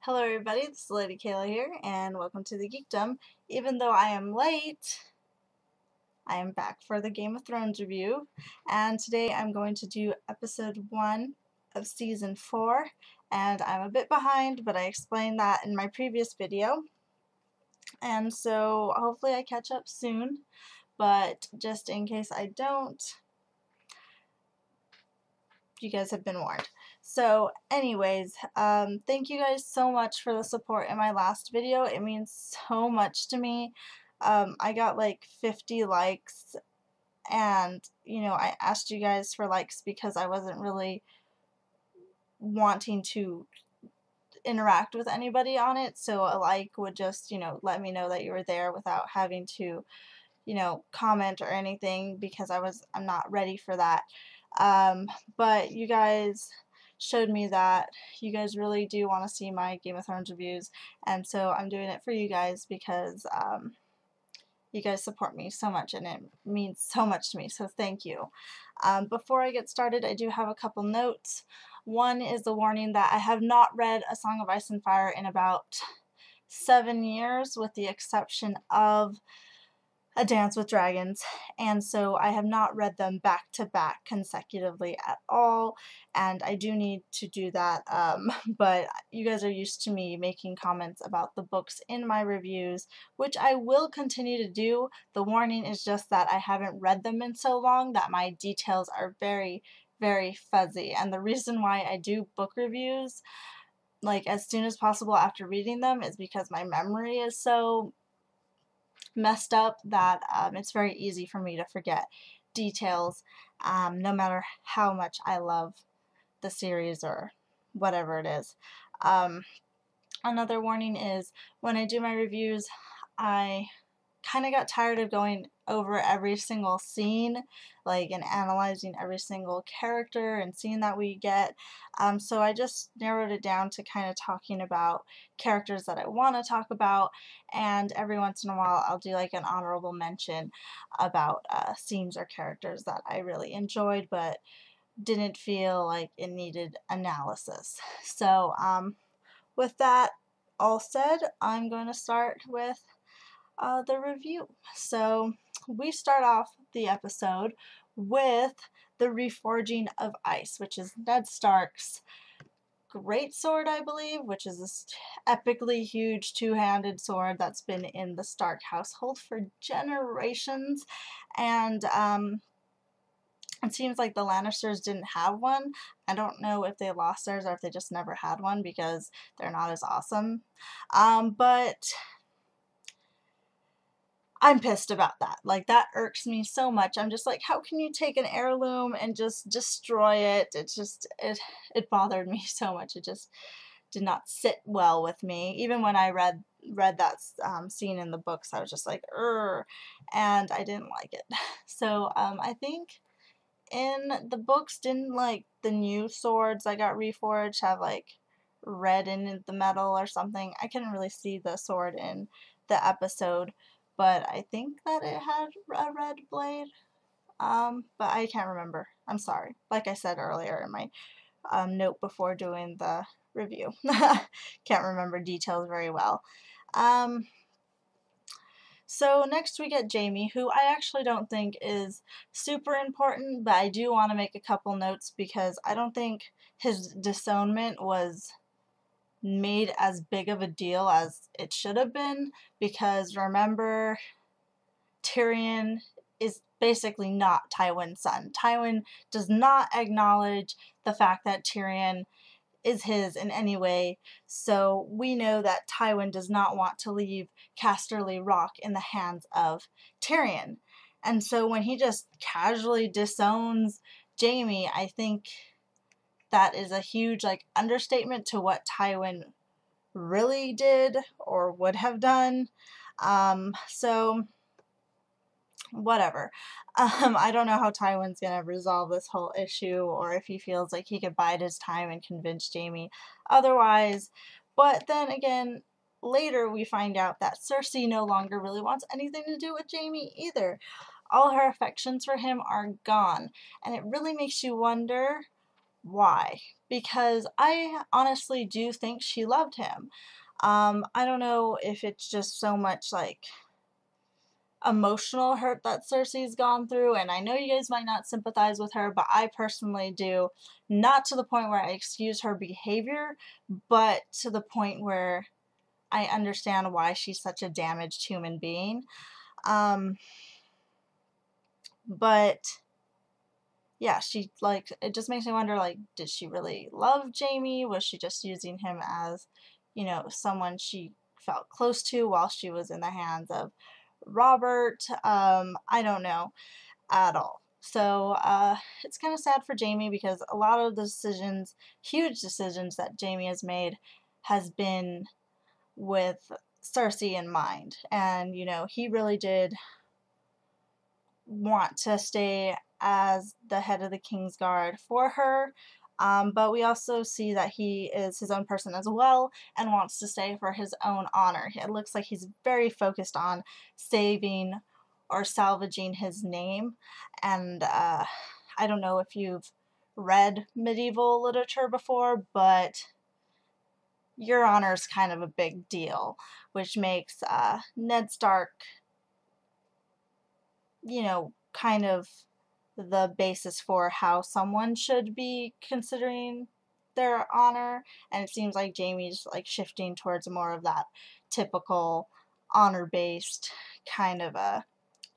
Hello everybody, this is Lady Kaylah here, and welcome to the Geekdom. Even though I am late, I am back for the Game of Thrones review, and today I'm going to do episode 1 of season 4, and I'm a bit behind, but I explained that in my previous video, and so hopefully I catch up soon, but just in case I don't, you guys have been warned. So anyways, thank you guys so much for the support in my last video. It means so much to me. I got like 50 likes, and you know, I asked you guys for likes because I wasn't really wanting to interact with anybody on it, so a like would just, you know, let me know that you were there without having to, you know, comment or anything, because I'm not ready for that. But you guys showed me that you guys really do want to see my Game of Thrones reviews, and so I'm doing it for you guys because you guys support me so much and it means so much to me, so thank you. Before I get started, I do have a couple notes. One is the warning that I have not read A Song of Ice and Fire in about 7 years, with the exception of A Dance with Dragons, and so I have not read them back to back consecutively at all, and I do need to do that, but you guys are used to me making comments about the books in my reviews, which I will continue to do. The warning is just that I haven't read them in so long that my details are very, very fuzzy, and the reason why I do book reviews like as soon as possible after reading them is because my memory is so messed up that it's very easy for me to forget details, no matter how much I love the series or whatever it is. Another warning is when I do my reviews, I kind of got tired of going over every single scene, like, and analyzing every single character and scene that we get. So I just narrowed it down to kind of talking about characters that I want to talk about, and every once in a while I'll do like an honorable mention about scenes or characters that I really enjoyed but didn't feel like it needed analysis. So with that all said, I'm going to start with the review. So we start off the episode with the reforging of ice, which is Ned Stark's great sword, I believe, which is this epically huge two-handed sword that's been in the Stark household for generations, and it seems like the Lannisters didn't have one. I don't know if they lost theirs or if they just never had one because they're not as awesome, but I'm pissed about that. Like, that irks me so much. I'm just like, how can you take an heirloom and just destroy it? It bothered me so much. It just did not sit well with me. Even when I read that scene in the books, I was just like, and I didn't like it. So I think in the books, didn't like the new swords that got reforged have like red in the metal or something? I couldn't really see the sword in the episode, but I think that it had a red blade, but I can't remember. I'm sorry. Like I said earlier in my note before doing the review, can't remember details very well. So next we get Jaime, who I actually don't think is super important, but I do want to make a couple notes because I don't think his disownment was made as big of a deal as it should have been, because remember, Tyrion is basically not Tywin's son. Tywin does not acknowledge the fact that Tyrion is his in any way, so we know that Tywin does not want to leave Casterly Rock in the hands of Tyrion. And so when he just casually disowns Jaime, I think that is a huge like understatement to what Tywin really did or would have done. So whatever. I don't know how Tywin's gonna resolve this whole issue, or if he feels like he could bide his time and convince Jaime otherwise. But then again, later we find out that Cersei no longer really wants anything to do with Jaime either. All her affections for him are gone, and it really makes you wonder why, because I honestly do think she loved him. I don't know if it's just so much like emotional hurt that Cersei's gone through, and I know you guys might not sympathize with her, but I personally do. Not to the point where I excuse her behavior, but to the point where I understand why she's such a damaged human being. But yeah, she, like, it just makes me wonder, like, did she really love Jaime? Was she just using him as, you know, someone she felt close to while she was in the hands of Robert? I don't know at all. So, it's kind of sad for Jaime because a lot of the decisions, huge decisions that Jaime has made has been with Cersei in mind. And, you know, he really did want to stay as the head of the Kingsguard for her. But we also see that he is his own person as well and wants to stay for his own honor. It looks like he's very focused on saving or salvaging his name. And I don't know if you've read medieval literature before, but your honor is kind of a big deal, which makes Ned Stark, you know, kind of the basis for how someone should be considering their honor, and it seems like Jaime's like shifting towards more of that typical honor-based kind of a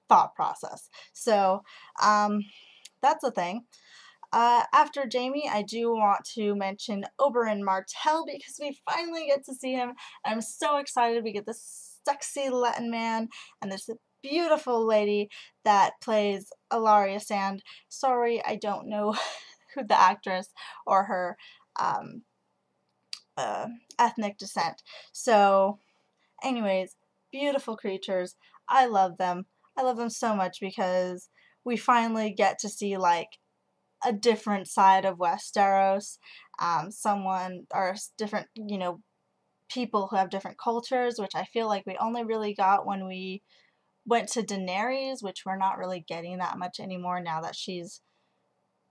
thought process. So that's a thing. After Jaime, I do want to mention Oberyn Martell because we finally get to see him. I'm so excited. We get this sexy Latin man and this beautiful lady that plays Ilaria Sand. Sorry, I don't know who the actress or her um, ethnic descent. So, anyways, beautiful creatures. I love them. I love them so much because we finally get to see like a different side of Westeros, someone or different, you know, people who have different cultures, which I feel like we only really got when we went to Daenerys, which we're not really getting that much anymore now that she's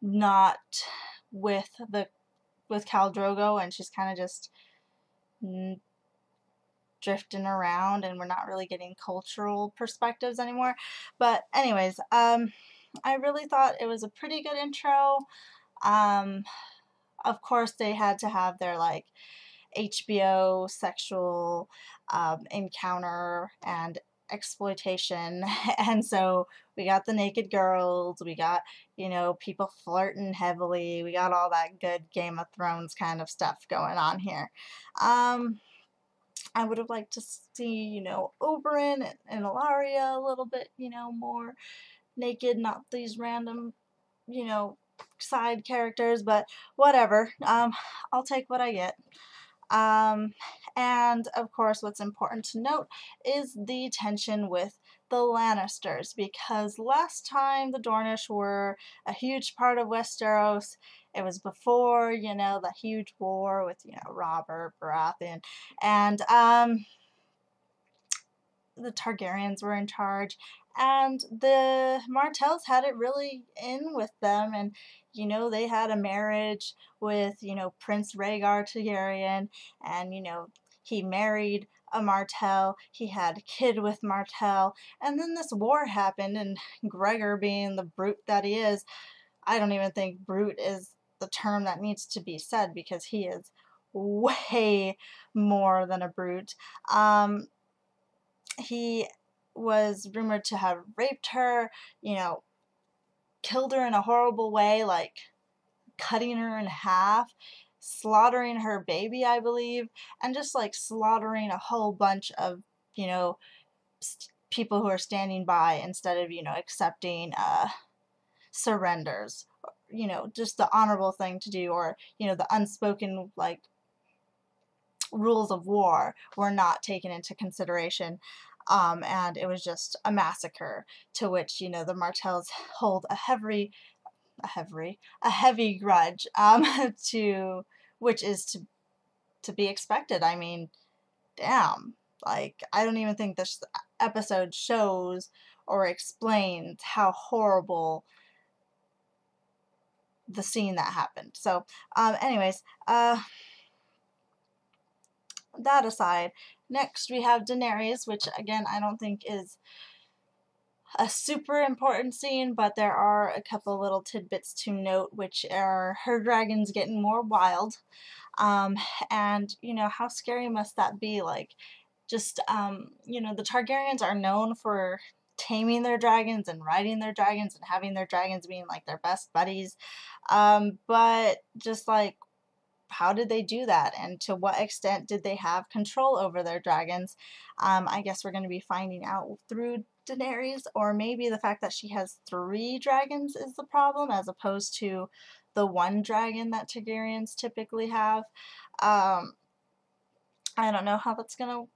not with Khal Drogo and she's kind of just drifting around and we're not really getting cultural perspectives anymore. But anyways, I really thought it was a pretty good intro. Of course, they had to have their like HBO sexual encounter and exploitation, and so we got the naked girls, we got, you know, people flirting heavily, we got all that good Game of Thrones kind of stuff going on here. I would have liked to see, you know, Oberyn and Ilaria a little bit, you know, more naked, not these random, you know, side characters, but whatever. I'll take what I get. And of course, what's important to note is the tension with the Lannisters, because last time the Dornish were a huge part of Westeros, it was before, you know, the huge war with, you know, Robert Baratheon, and the Targaryens were in charge, and the Martells had it really in with them, and, you know, they had a marriage with, you know, Prince Rhaegar Targaryen, and, you know, he married a Martell, he had a kid with Martell, and then this war happened, and Gregor, being the brute that he is, I don't even think brute is the term that needs to be said, because he is way more than a brute. He was rumored to have raped her, you know, killed her in a horrible way, like cutting her in half, slaughtering her baby, I believe, and just like slaughtering a whole bunch of, you know, people who are standing by instead of, you know, accepting surrenders. You know, just the honorable thing to do, or, you know, the unspoken, like, rules of war were not taken into consideration. And it was just a massacre to which, you know, the Martells hold a heavy grudge, to which is to be expected. I mean, damn, like, I don't even think this episode shows or explains how horrible the scene that happened. So, anyways, that aside, next we have Daenerys, which again I don't think is a super important scene, but there are a couple little tidbits to note, which are her dragons getting more wild. Um, and, you know, how scary must that be? Like, just, you know, the Targaryens are known for taming their dragons and riding their dragons and having their dragons being like their best buddies. But just like, how did they do that, and to what extent did they have control over their dragons? I guess we're going to be finding out through Daenerys, or maybe the fact that she has 3 dragons is the problem as opposed to the 1 dragon that Targaryens typically have. I don't know how that's going to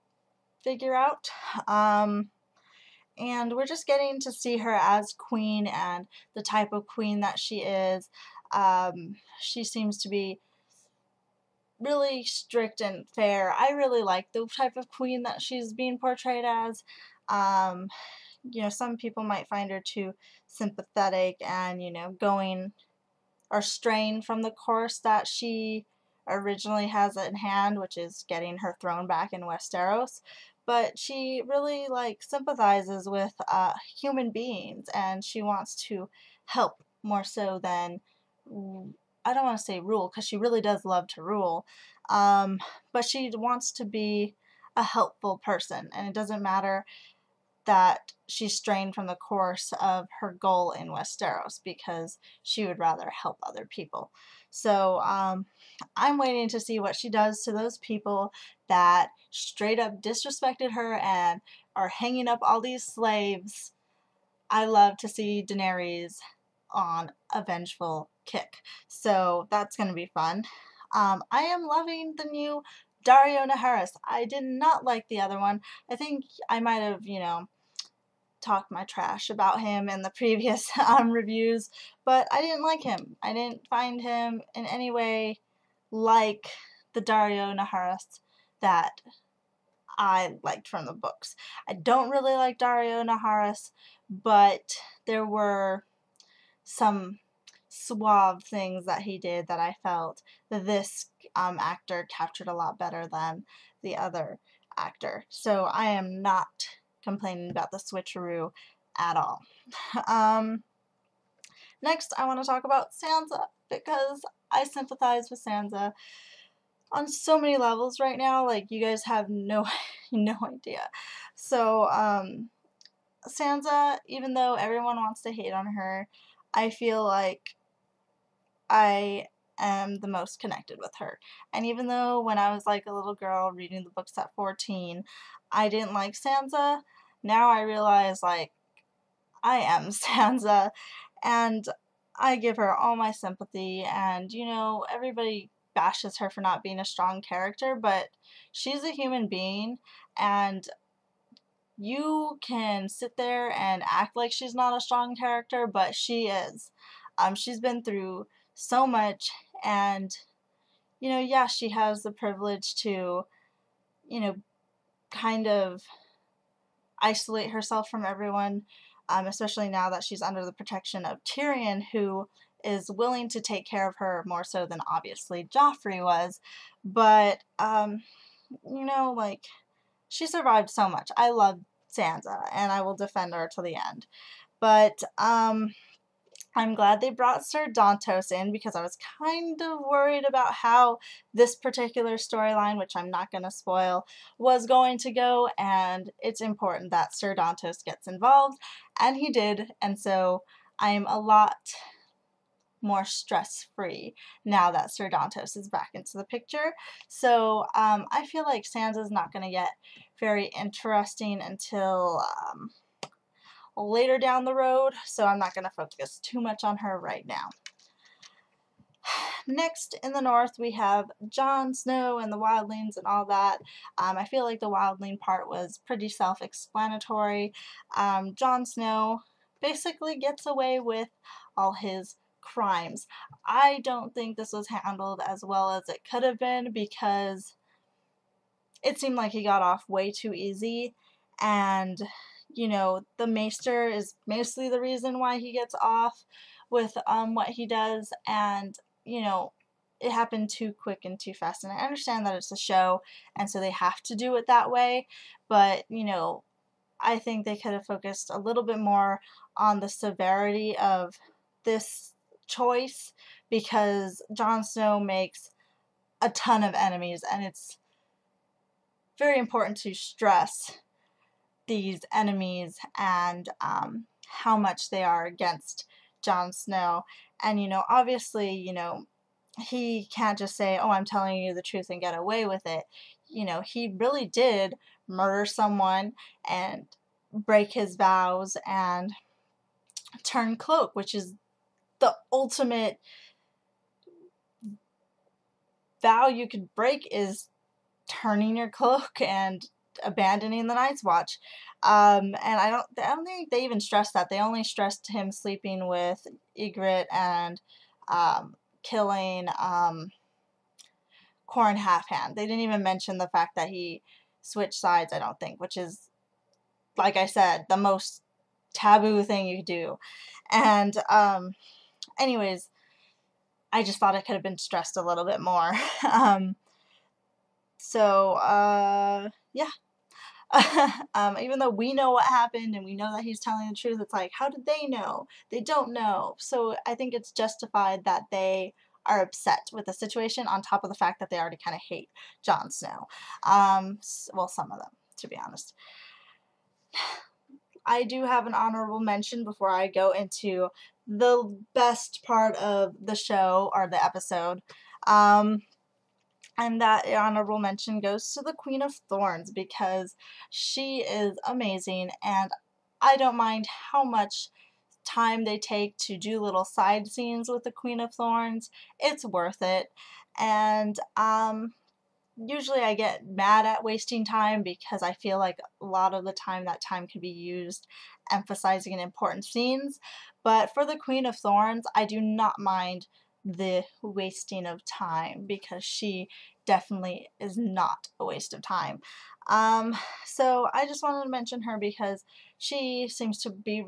figure out. And we're just getting to see her as queen and the type of queen that she is. She seems to be really strict and fair. I really like the type of queen that she's being portrayed as. You know, some people might find her too sympathetic and, you know, going or straying from the course that she originally has in hand, which is getting her throne back in Westeros. But she really like sympathizes with human beings, and she wants to help more so than, I don't want to say rule, because she really does love to rule, but she wants to be a helpful person, and it doesn't matter that she's straying from the course of her goal in Westeros because she would rather help other people. So I'm waiting to see what she does to those people that straight up disrespected her and are hanging up all these slaves. I love to see Daenerys on a vengeful kick. So that's going to be fun. I am loving the new Daario Naharis. I did not like the other one. I think I might have, you know, talked my trash about him in the previous reviews, but I didn't like him. I didn't find him in any way like the Daario Naharis that I liked from the books. I don't really like Daario Naharis, but there were some suave things that he did that I felt that this actor captured a lot better than the other actor. So I am not complaining about the switcheroo at all. Next, I want to talk about Sansa, because I sympathize with Sansa on so many levels right now. Like, you guys have no idea. So Sansa, even though everyone wants to hate on her, I feel like I am the most connected with her. And even though when I was like a little girl reading the books at 14, I didn't like Sansa, now I realize like I am Sansa, and I give her all my sympathy. And you know, everybody bashes her for not being a strong character, but she's a human being, and you can sit there and act like she's not a strong character, but she is. She's been through so much, and you know, yeah, she has the privilege to, you know, kind of isolate herself from everyone, especially now that she's under the protection of Tyrion, who is willing to take care of her more so than obviously Joffrey was. But you know, like, she survived so much. I love Sansa, and I will defend her to the end. But I'm glad they brought Sir Dantos in, because I was kind of worried about how this particular storyline, which I'm not going to spoil, was going to go, and it's important that Sir Dantos gets involved, and he did, and so I'm a lot more stress-free now that Sir Dantos is back into the picture. So I feel like Sansa's not going to get very interesting until later down the road, so I'm not going to focus too much on her right now. Next, in the north, we have Jon Snow and the wildlings and all that. I feel like the wildling part was pretty self-explanatory. Jon Snow basically gets away with all his crimes. I don't think this was handled as well as it could have been, because it seemed like he got off way too easy, and you know, the maester is mostly the reason why he gets off, with what he does, and you know, it happened too quick and too fast. And I understand that it's a show, and so they have to do it that way, but you know, I think they could have focused a little bit more on the severity of this choice, because Jon Snow makes a ton of enemies, and it's very important to stress these enemies and how much they are against Jon Snow. And you know, obviously, you know, he can't just say, "Oh, I'm telling you the truth," and get away with it. You know, he really did murder someone and break his vows and turn cloak, which is the ultimate vow you could break, is turning your cloak and abandoning the Night's Watch. And I don't think they even stressed that. They only stressed him sleeping with Ygritte and killing Corn Halfhand. They didn't even mention the fact that he switched sides, I don't think, which is, like I said, the most taboo thing you could do. And anyways, I just thought it could have been stressed a little bit more. Yeah. Even though we know what happened and we know that he's telling the truth, it's like, how did they know? They don't know. So I think it's justified that they are upset with the situation, on top of the fact that they already kind of hate Jon Snow. Well, some of them, to be honest. I do have an honorable mention before I go into the best part of the show, or the episode. And that honorable mention goes to the Queen of Thorns, because she is amazing, and I don't mind how much time they take to do little side scenes with the Queen of Thorns. It's worth it. And usually I get mad at wasting time, because I feel like a lot of the time that time could be used emphasizing important scenes. But for the Queen of Thorns, I do not mind the wasting of time, because she definitely is not a waste of time. So I just wanted to mention her because she seems to be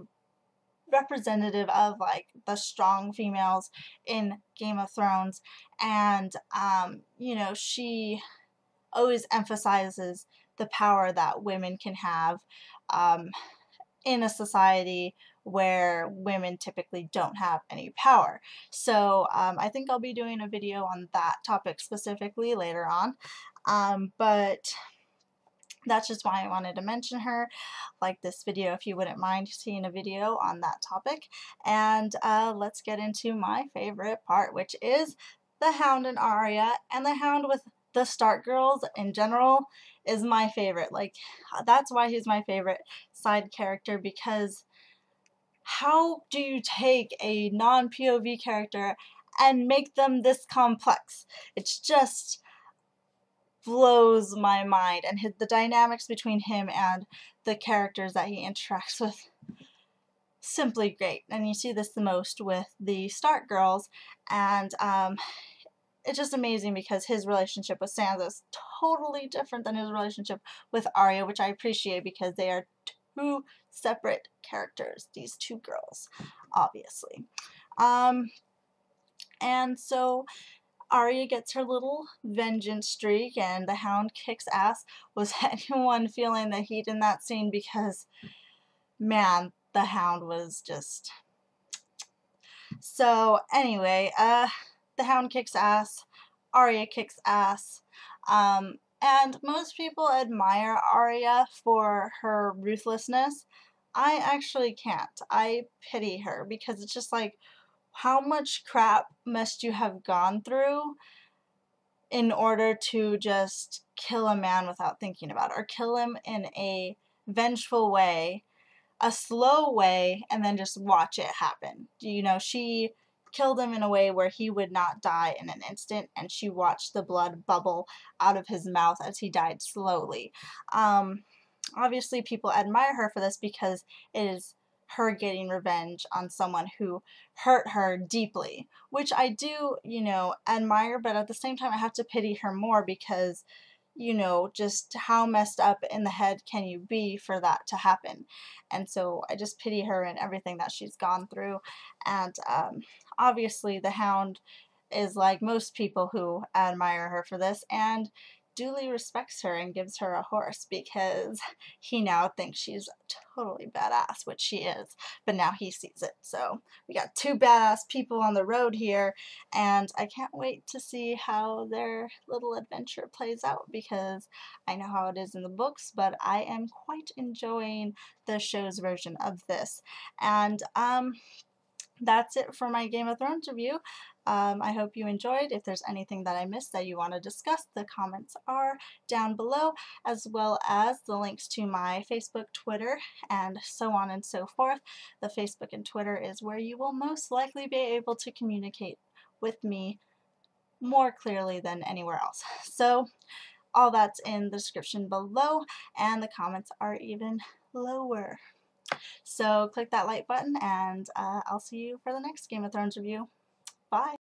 representative of like the strong females in Game of Thrones, and you know, she always emphasizes the power that women can have in a society where women typically don't have any power. So I think I'll be doing a video on that topic specifically later on, but that's just why I wanted to mention her. Like this video if you wouldn't mind seeing a video on that topic. And let's get into my favorite part, which is the Hound and Arya. And the Hound with the Stark girls in general is my favorite. Like, that's why he's my favorite side character, because how do you take a non-POV character and make them this complex? It's just blows my mind. And the dynamics between him and the characters that he interacts with, simply great. And you see this the most with the Stark girls, and it's just amazing because his relationship with Sansa is totally different than his relationship with Arya, which I appreciate because they are two separate characters, these two girls, obviously. And so Arya gets her little vengeance streak, and the Hound kicks ass. Was anyone feeling the heat in that scene? Because, man, the Hound was just... So, anyway, the Hound kicks ass, Arya kicks ass, and most people admire Arya for her ruthlessness. I actually can't. I pity her, because it's just like, how much crap must you have gone through in order to just kill a man without thinking about it, or kill him in a vengeful way, a slow way, and then just watch it happen. You know, she killed him in a way where he would not die in an instant, and she watched the blood bubble out of his mouth as he died slowly. Obviously, people admire her for this because it is her getting revenge on someone who hurt her deeply, which I do, you know, admire, but at the same time I have to pity her more, because you know, just how messed up in the head can you be for that to happen? And so I just pity her and everything that she's gone through. And obviously, the Hound is like most people who admire her for this and duly respects her and gives her a horse because he now thinks she's totally badass, which she is, but now he sees it. So we got two badass people on the road here, and I can't wait to see how their little adventure plays out because I know how it is in the books, but I am quite enjoying the show's version of this. And that's it for my Game of Thrones review. I hope you enjoyed. If there's anything that I missed that you want to discuss, the comments are down below, as well as the links to my Facebook, Twitter, and so on and so forth. The Facebook and Twitter is where you will most likely be able to communicate with me more clearly than anywhere else. So all that's in the description below, and the comments are even lower. So click that like button, and I'll see you for the next Game of Thrones review. Bye!